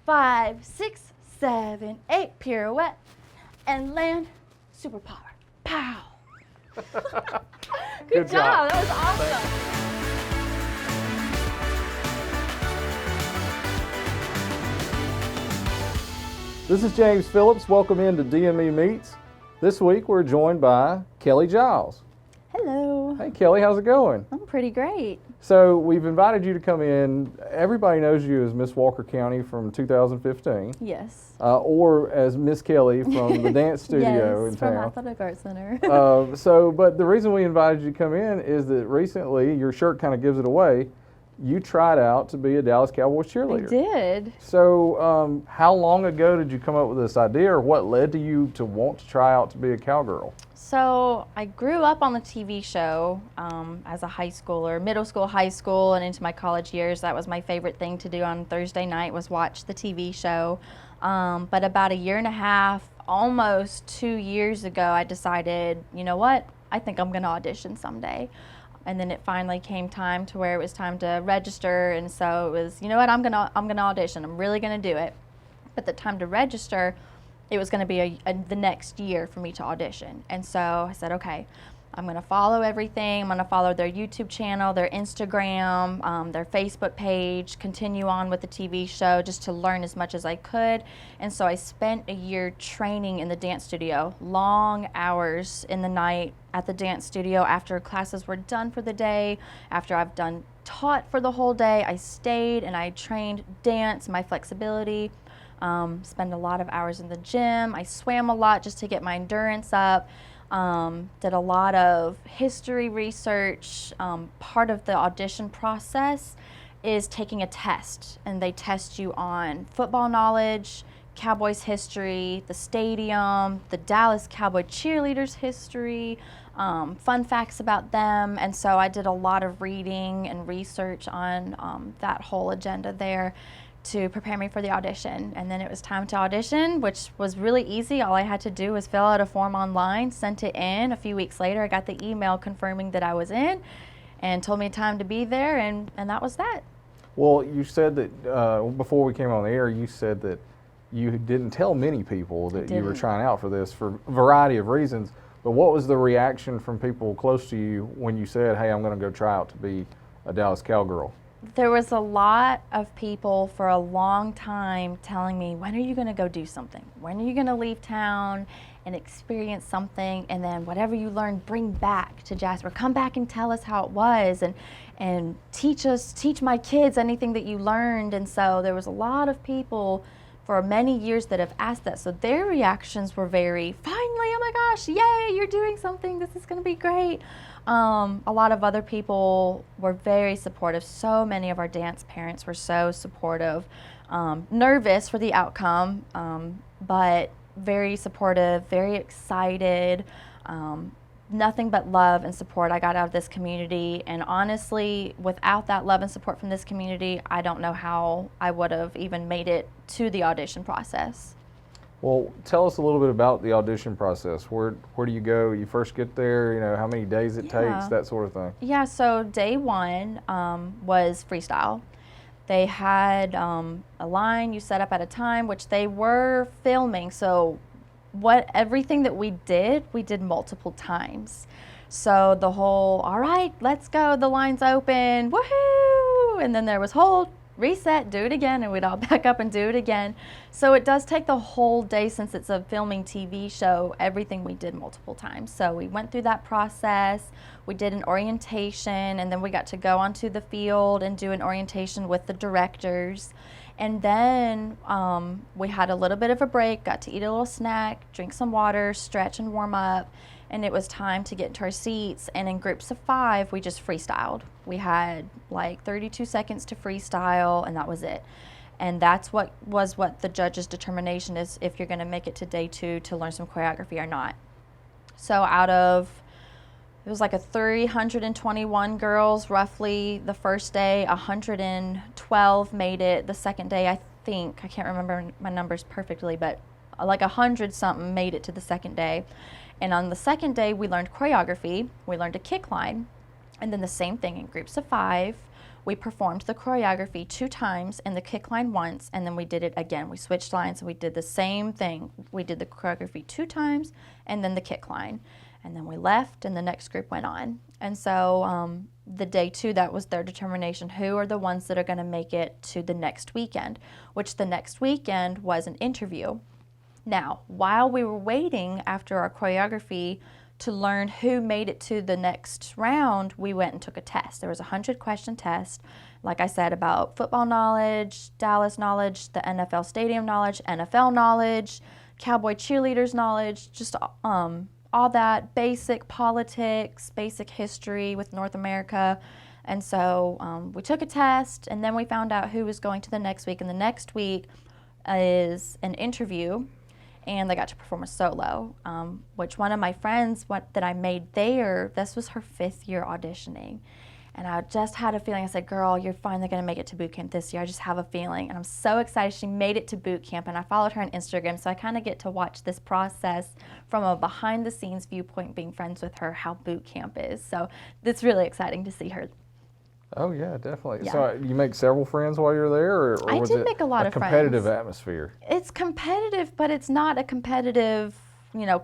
5, 6, 7, 8, pirouette, and land, superpower, pow. Good job, that was awesome. This is James Phillips. Welcome into DME Meets. This week we're joined by Kellie Giles. Hello. Hey Kellie, how's it going? I'm pretty great. So we've invited you to come in. Everybody knows you as Miss Walker County from 2015. Yes. Or as Miss Kellie from the dance studio in from town. Athletic Arts Center. But the reason we invited you to come in is that recently, your shirt kind of gives it away, you tried out to be a Dallas Cowboys cheerleader. I did. So how long ago did you come up with this idea, or what led to you to want to try out to be a cowgirl? So I grew up on the TV show as a high schooler, middle school, high school, and into my college years. That was my favorite thing to do on Thursday night, was watch the TV show. But about a year and a half, almost 2 years ago, I decided, you know what, I think I'm gonna audition someday. And then it finally came time to where it was time to register, and so it was, you know what, I'm gonna audition. I'm really gonna do it. But the time to register, it was gonna be the next year for me to audition. And so I said, okay, I'm gonna follow everything. I'm gonna follow their YouTube channel, their Instagram, their Facebook page, continue on with the TV show just to learn as much as I could. And so I spent a year training in the dance studio, long hours in the night at the dance studio after classes were done for the day, after I've taught for the whole day. I stayed and I trained dance, my flexibility, spent a lot of hours in the gym. I swam a lot just to get my endurance up. Did a lot of history research. Part of the audition process is taking a test, and they test you on football knowledge, Cowboys history, the stadium, the Dallas Cowboys Cheerleaders history, fun facts about them. And so I did a lot of reading and research on that whole agenda there to prepare me for the audition. And then it was time to audition, which was really easy. All I had to do was fill out a form online, sent it in. A few weeks later, I got the email confirming that I was in and told me time to be there, and that was that. Well, you said that before we came on the air, you said that you didn't tell many people that you were trying out for this for a variety of reasons. But what was the reaction from people close to you when you said, hey, I'm going to go try out to be a Dallas Cowgirl? There was a lot of people for a long time telling me, when are you going to go do something? When are you going to leave town and experience something, and then whatever you learn, bring back to Jasper. Come back and tell us how it was, and teach my kids anything that you learned. And so there was a lot of people for many years that have asked that. So their reactions were very, finally, oh my gosh, yay, you're doing something, this is going to be great. A lot of other people were very supportive. So many of our dance parents were so supportive. Nervous for the outcome, but very supportive, very excited. Nothing but love and support I got out of this community. And honestly, without that love and support from this community, I don't know how I would have even made it to the audition process. Well, tell us a little bit about the audition process. Where do you go? You first get there, you know, how many days it takes, that sort of thing. Yeah, so day one was freestyle. They had a line you set up at a time, which they were filming. So everything that we did multiple times. So the whole, all right, let's go, the line's open, woohoo! And then there was hold, reset, do it again, and we'd all back up and do it again. So it does take the whole day, since it's a filming TV show. Everything we did multiple times. So we went through that process, we did an orientation, and then we got to go onto the field and do an orientation with the directors. And then we had a little bit of a break, got to eat a little snack, drink some water, stretch and warm up, and it was time to get into our seats. And in groups of 5, we just freestyled. We had like 32 seconds to freestyle, and that was it. And that's what the judge's determination is, if you're gonna make it to day 2 to learn some choreography or not. So out of, it was like a 321 girls roughly the first day, 112 made it the second day. I can't remember my numbers perfectly, but like 100 something made it to the second day. And on the second day, we learned choreography, we learned a kick line, and then the same thing in groups of 5. We performed the choreography 2 times and the kick line once, and then we did it again. We switched lines and we did the same thing. We did the choreography 2 times and then the kick line. And then we left and the next group went on. And so the day 2, that was their determination. Who are the ones that are going to make it to the next weekend? Which the next weekend was an interview. Now, while we were waiting after our choreography to learn who made it to the next round, we went and took a test. There was a 100-question test, like I said, about football knowledge, Dallas knowledge, the NFL stadium knowledge, NFL knowledge, Cowboy Cheerleaders knowledge, just all that, basic politics, basic history with North America. And so we took a test, and then we found out who was going to the next week. And the next week is an interview, and they got to perform a solo, which one of my friends that I made there, this was her 5th year auditioning. And I just had a feeling. I said, girl, you're finally going to make it to boot camp this year. I just have a feeling. And I'm so excited she made it to boot camp. And I followed her on Instagram, so I kind of get to watch this process from a behind-the-scenes viewpoint, being friends with her, how boot camp is. So it's really exciting to see her. Oh, yeah, definitely. Yeah. So you make several friends while you're there? Or I was did it make a lot of friends. competitive atmosphere? It's competitive, but it's not a competitive,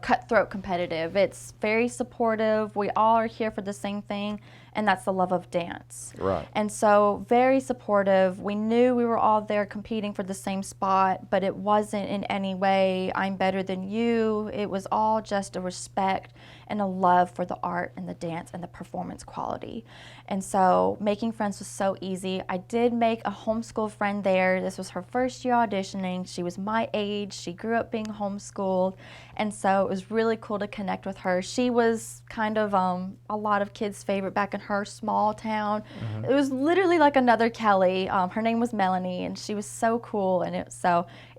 cutthroat competitive. It's very supportive. We all are here for the same thing, and that's the love of dance. Right. And so very supportive. We knew we were all there competing for the same spot, but it wasn't in any way, I'm better than you. It was all just a respect and a love for the art and the dance and the performance quality. And so making friends was so easy. I did make a homeschool friend there. This was her first year auditioning. She was my age. She grew up being homeschooled. And so it was really cool to connect with her. She was kind of a lot of kids' favorite back in her small town. Mm-hmm. It was literally like another Kellie. Her name was Melanie, and she was so cool. And it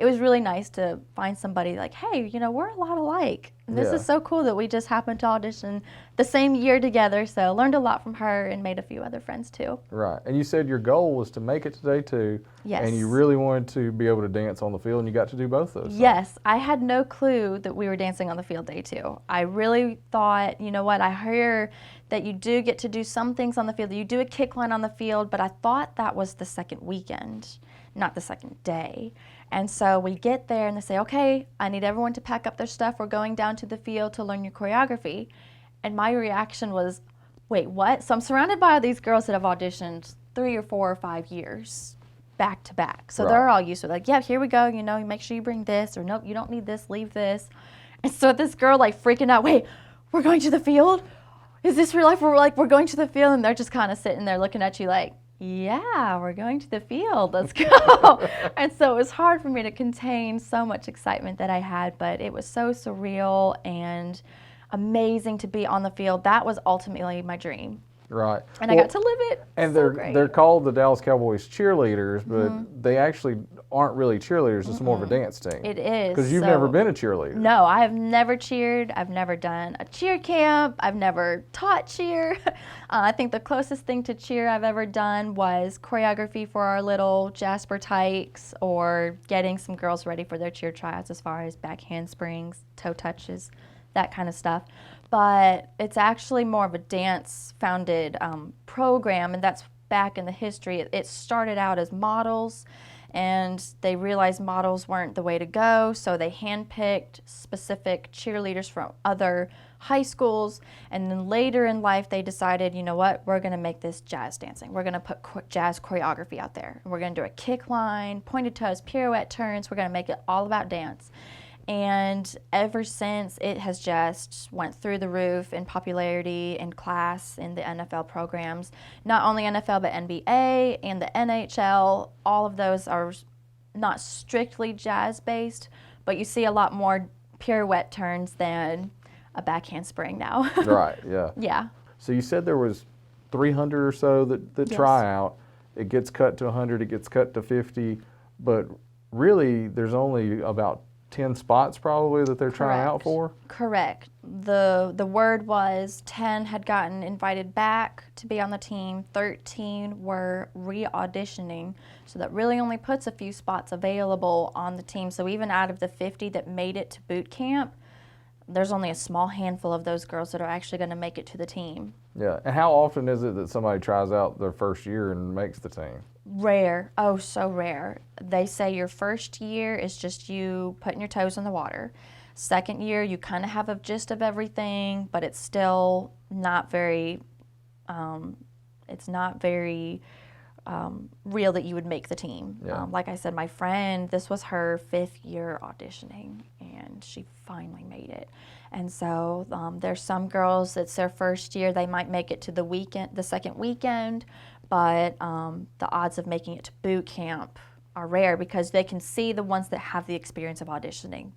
was really nice to find somebody like, hey, we're a lot alike. And this is so cool that we just happened to audition the same year together. So learned a lot from her and made a few other friends too. Right. And you said your goal was to make it to day 2. Yes. And you really wanted to be able to dance on the field, and you got to do both those. Yes. I had no clue that we were dancing on the field day 2. I really thought, I hear that you do get to do some things on the field. You do a kick line on the field, but I thought that was the second weekend, not the second day. And so we get there and they say, okay, I need everyone to pack up their stuff. We're going down to the field to learn your choreography. And my reaction was, wait, what? So I'm surrounded by all these girls that have auditioned 3 or 4 or 5 years back to back. So they're all used to it. Like, yeah, here we go. You make sure you bring this, or nope, you don't need this, leave this. And so this girl freaking out, wait, we're going to the field? Is this real life? We're going to the field, and they're just kind of sitting there looking at you like, yeah, we're going to the field, let's go. And so it was hard for me to contain so much excitement that I had, but it was so surreal and amazing to be on the field. That was ultimately my dream. Right. And I got to live it. And so they're called the Dallas Cowboys Cheerleaders, but they actually aren't really cheerleaders. It's more of a dance team. It is. Because you've never been a cheerleader. No, I have never cheered. I've never done a cheer camp. I've never taught cheer. I think the closest thing to cheer I've ever done was choreography for our little Jasper Tykes, or getting some girls ready for their cheer tryouts as far as back handsprings, toe touches, that kind of stuff. But it's actually more of a dance-founded program, and that's back in the history. It started out as models, and they realized models weren't the way to go, so they handpicked specific cheerleaders from other high schools, and then later in life they decided, you know what, we're going to make this jazz dancing. We're going to put jazz choreography out there. We're going to do a kick line, pointed toes, pirouette turns. We're going to make it all about dance. And ever since, it has just went through the roof in popularity in class in the NFL programs. Not only NFL, but NBA and the NHL. All of those are not strictly jazz-based, but you see a lot more pirouette turns than a back handspring now. Right, yeah. Yeah. So you said there was 300 or so that try out. It gets cut to 100, it gets cut to 50, but really there's only about 10 spots probably that they're trying out for? Correct. The word was 10 had gotten invited back to be on the team, 13 were re-auditioning, so that really only puts a few spots available on the team. So even out of the 50 that made it to boot camp, there's only a small handful of those girls that are actually going to make it to the team. Yeah. And how often is it that somebody tries out their first year and makes the team? Rare. Oh, so rare. They say your first year is just you putting your toes in the water. Second year, you kind of have a gist of everything, but it's still not very, it's not very real that you would make the team. Yeah. Like I said, my friend, this was her 5th year auditioning, and she finally made it. And so there's some girls that's their first year, they might make it to the second weekend, but the odds of making it to boot camp are rare because they can see the ones that have the experience of auditioning.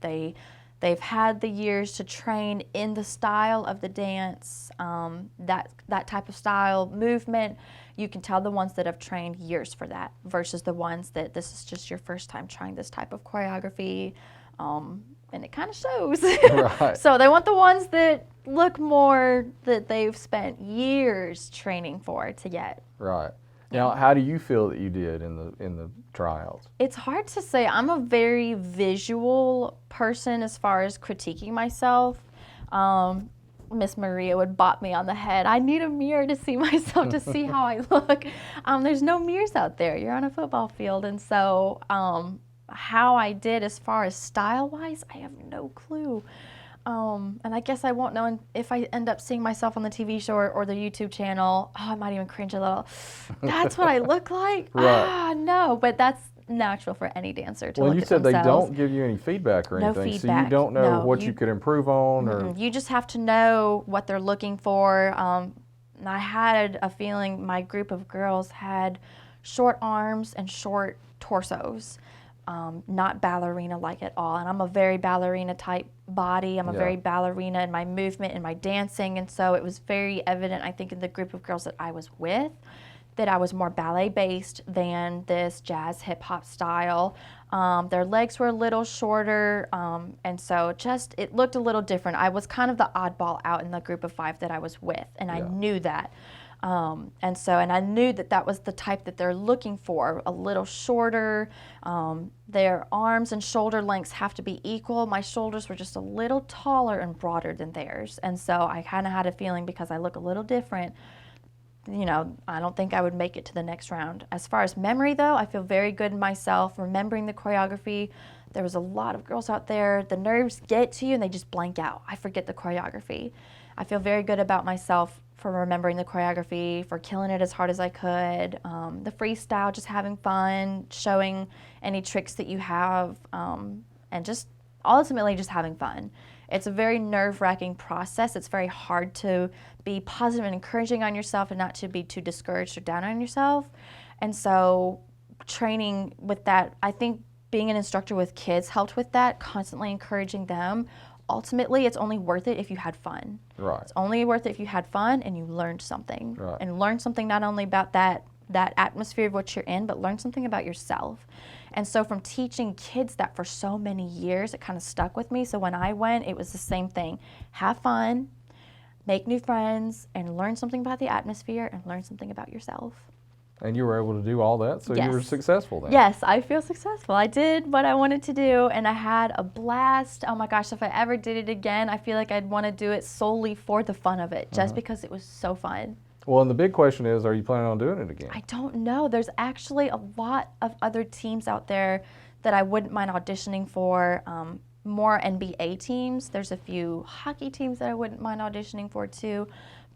They've had the years to train in the style of the dance, that type of style, movement. You can tell the ones that have trained years for that versus the ones that this is just your first time trying this type of choreography, and it kind of shows. Right. So they want the ones that look more that they've spent years training for to get. Right. Now, how do you feel that you did in the tryouts? It's hard to say. I'm a very visual person as far as critiquing myself. Miss Maria would bop me on the head. I need a mirror to see myself, to see how I look. There's no mirrors out there. You're on a football field. And so how I did as far as style-wise, I have no clue. And I guess I won't know if I end up seeing myself on the TV show or the YouTube channel. Oh, I might even cringe a little. That's what I look like? Right. No, but that's natural for any dancer to Well, look you at said themselves. they don't give you any feedback or No anything, so you feedback. don't know No, what you could improve on, or You just have to know what they're looking for. And I had a feeling my group of girls had short arms and short torsos. Not ballerina-like at all. And I'm a very ballerina-type body. I'm a very ballerina in my movement and my dancing. And so it was very evident, I think, in the group of girls that I was with, that I was more ballet-based than this jazz hip-hop style. Their legs were a little shorter, and so it looked a little different. I was kind of the oddball out in the group of 5 that I was with, and I knew that. And I knew that was the type that they're looking for, a little shorter. Their arms and shoulder lengths have to be equal. My shoulders were just a little taller and broader than theirs. And so I kind of had a feeling, because I look a little different, I don't think I would make it to the next round. As far as memory, though, I feel very good in myself, remembering the choreography. There was a lot of girls out there, the nerves get to you and they just blank out. I forget the choreography. I feel very good about myself for remembering the choreography, for killing it as hard as I could. The freestyle, just having fun, showing any tricks that you have, and just ultimately just having fun. It's a very nerve-wracking process. It's very hard to be positive and encouraging on yourself and not to be too discouraged or down on yourself. And so training with that, I think being an instructor with kids helped with that, constantly encouraging them. Ultimately, it's only worth it if you had fun. Right. It's only worth it if you had fun and you learned something. Right. And learned something not only about that atmosphere of what you're in, but learn something about yourself. And so from teaching kids that for so many years, it kind of stuck with me. So when I went, it was the same thing. Have fun, make new friends, and learn something about the atmosphere and learn something about yourself. And you were able to do all that, so you were successful then. Yes, I feel successful. I did what I wanted to do, and I had a blast. Oh my gosh, if I ever did it again, I feel like I'd want to do it solely for the fun of it, just because it was so fun. Well, and the big question is, are you planning on doing it again? I don't know. There's actually a lot of other teams out there that I wouldn't mind auditioning for. More NBA teams. There's a few hockey teams that I wouldn't mind auditioning for too.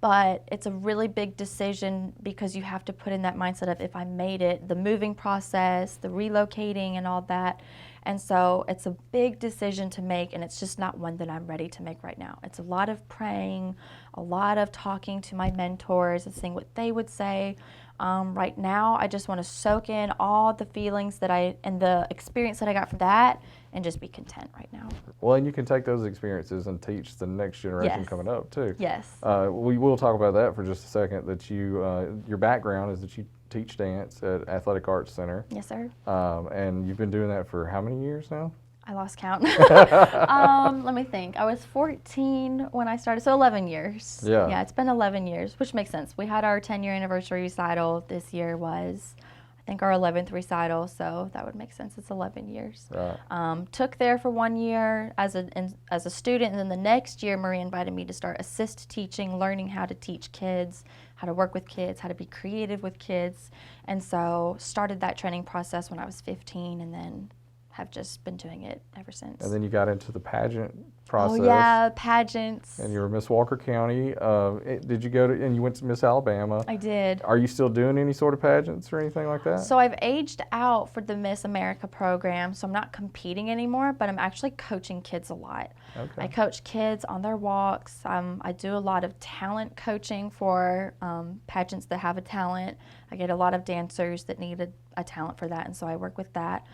But it's a really big decision because you have to put in that mindset of, if I made it, the moving process, the relocating and all that. And so it's a big decision to make, and it's just not one that I'm ready to make right now. It's a lot of praying, a lot of talking to my mentors and seeing what they would say. Right now, I just want to soak in all the feelings and the experience that I got from that, and just be content right now. Well, and you can take those experiences and teach the next generation coming up too. Yes. We will talk about that for just a second. That your background is that you teach dance at Athletic Arts Center. Yes, sir. And you've been doing that for how many years now? I lost count. Let me think. I was 14 when I started, so 11 years. Yeah. Yeah, it's been 11 years, which makes sense. We had our 10-year anniversary recital. This year was, I think our 11th recital, so that would make sense. It's 11 years. Right. Took there for 1 year as a student, and then the next year Marie invited me to start assist teaching, learning how to teach kids, how to work with kids, how to be creative with kids. And so started that training process when I was 15, and then have just been doing it ever since. And then you got into the pageant process. Oh yeah, pageants. And you were Miss Walker County. Did you go to, and you went to Miss Alabama. I did. Are you still doing any sort of pageants or anything like that? So I've aged out for the Miss America program, so I'm not competing anymore, but I'm actually coaching kids a lot. Okay. I coach kids on their walks. I do a lot of talent coaching for pageants that have a talent. I get a lot of dancers that need a talent for that, and so I work with that.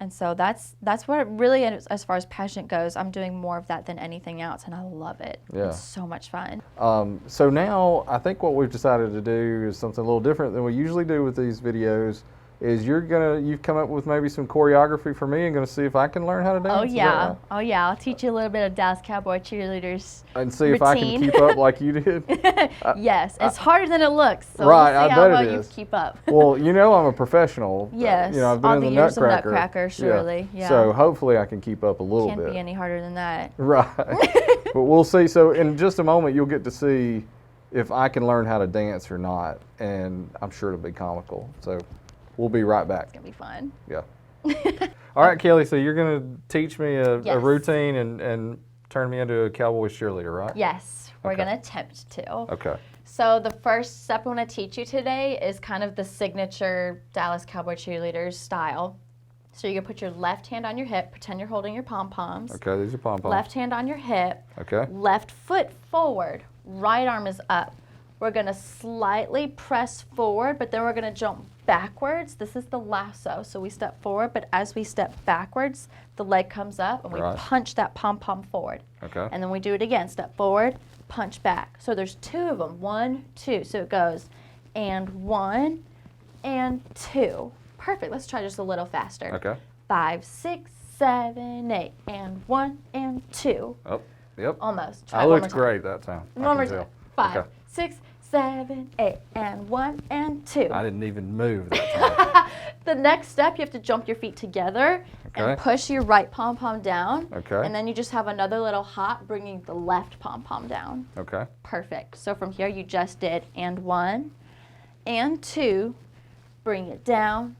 And so that's what it really, as far as pageant goes, I'm doing more of that than anything else, and I love it. Yeah. It's so much fun. So now I think what we've decided to do is something a little different than we usually do with these videos. Is you've come up with maybe some choreography for me and going to see if I can learn how to dance? Oh Is that yeah, right? oh yeah. I'll teach you a little bit of Dallas Cowboys Cheerleaders. And see if I can routine. keep up like you did? Yes, it's harder than it looks. So Right, we'll see I how bet well it you is. keep up. Well, you know I'm a professional. Yes, You know, I've been all in the the years of Nutcracker. Nutcracker, surely, yeah. So hopefully I can keep up a little Can't bit. be any harder than that. Right. But we'll see. So in just a moment, you'll get to see if I can learn how to dance or not. And I'm sure it'll be comical. So we'll be right back. It's gonna be fun. Yeah. All right, Kelly. So you're going to teach me a Yes. routine and turn me into a Cowboys cheerleader, right? Yes, we're Okay. gonna attempt to. Okay. So the first step I'm gonna teach you today is kind of the signature Dallas Cowboy Cheerleaders style. So you're gonna put your left hand on your hip, pretend you're holding your pom-poms. Okay, these are pom-poms. Left hand on your hip, Okay. left foot forward, right arm is up. We're gonna slightly press forward, but then we're gonna jump backwards. This is the lasso. So we step forward, but as we step backwards, the leg comes up and we Right. punch that pom-pom forward. Okay. And then we do it again, step forward, punch back. So there's two of them, 1, 2. So it goes, and 1, and 2. Perfect, let's try just a little faster. Okay. 5, 6, 7, 8, and 1, and 2. Oh, yep. Almost. Try I one more looked time. great that time. I One can more tell. time. 5, Okay. 6, 7, 8, and 1, and 2. I didn't even move that time. The next step, you have to jump your feet together Okay. and push your right pom-pom down. Okay. And then you just have another little hop bringing the left pom-pom down. Okay. Perfect. So from here, you just did and 1, and 2, bring it down,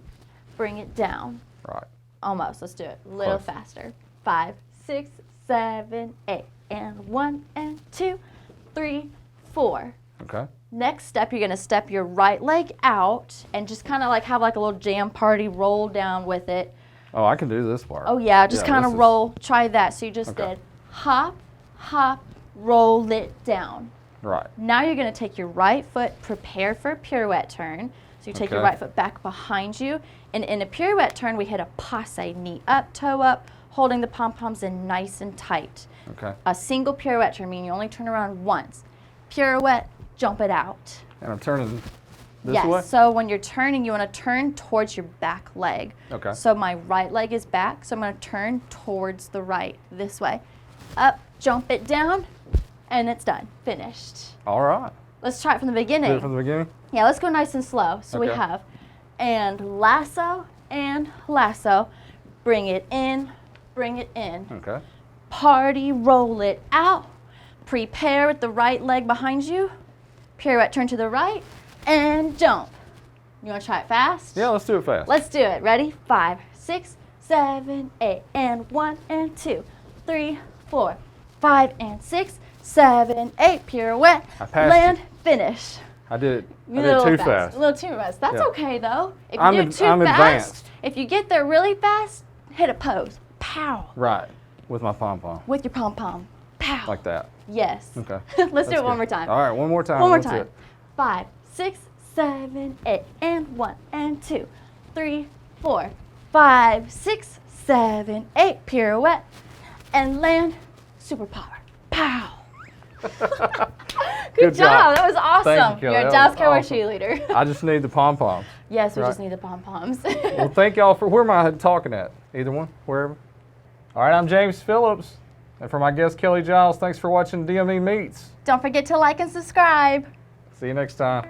bring it down. Right. Almost. Let's do it a little Close. faster. 5, 6, 7, 8, and 1, and 2, 3, 4. Okay. Next step, you're gonna step your right leg out and just kind of like have like a little jam party, roll down with it. Oh, I can do this part. Oh yeah, just kind this of is- roll, try that. So you just Okay. did hop, hop, roll it down. Right. Now you're gonna take your right foot, prepare for a pirouette turn. So you take your Okay. right foot back behind you, and in a pirouette turn, we hit a passe, knee up, toe up, holding the pom-poms in nice and tight. Okay. A single pirouette turn, meaning you only turn around once. Pirouette, jump it out. And I'm turning this Yes, way? so when you're turning, you wanna turn towards your back leg. Okay. So my right leg is back, so I'm gonna turn towards the right, this way. Up, jump it down, and it's done, finished. All right. Let's try it from the Do beginning. it from the beginning? Yeah, let's go nice and slow. So we Okay. have, and lasso, bring it in, bring it in. Okay. Party, roll it out. Prepare with the right leg behind you. Pirouette, turn to the right, and jump. You wanna try it fast? Yeah, let's do it fast. Let's do it. Ready? 5, 6, 7, 8, and 1, and 2, 3, 4, 5, and 6, 7, 8. Pirouette, I passed land, finish. I did it. You I did a did little too fast. A little too fast. That's Yeah. okay though. If you I'm do ad- it too I'm fast, advanced. if you get there really fast, hit a pose. Pow. Right. With my pom-pom. With your pom pom. Pow. Like that. Yes. Okay. Let's do That's it one good. more time. All right, one more time. One more That's time. it. 5, 6, 7, 8, and 1, and 2, 3, 4, 5, 6, 7, 8. Pirouette and land. Superpower. Pow. Good job. That was awesome. Thank you, Kelly. You're a That Dallas was Cowboy awesome. cheerleader. I just need the pom-poms. Yes, we Right. just need the pom poms. Well, thank y'all for, where am I talking at? Either one, wherever. All right, I'm James Phillips. And for my guest, Kellie Giles, thanks for watching DME Meets. Don't forget to like and subscribe. See you next time.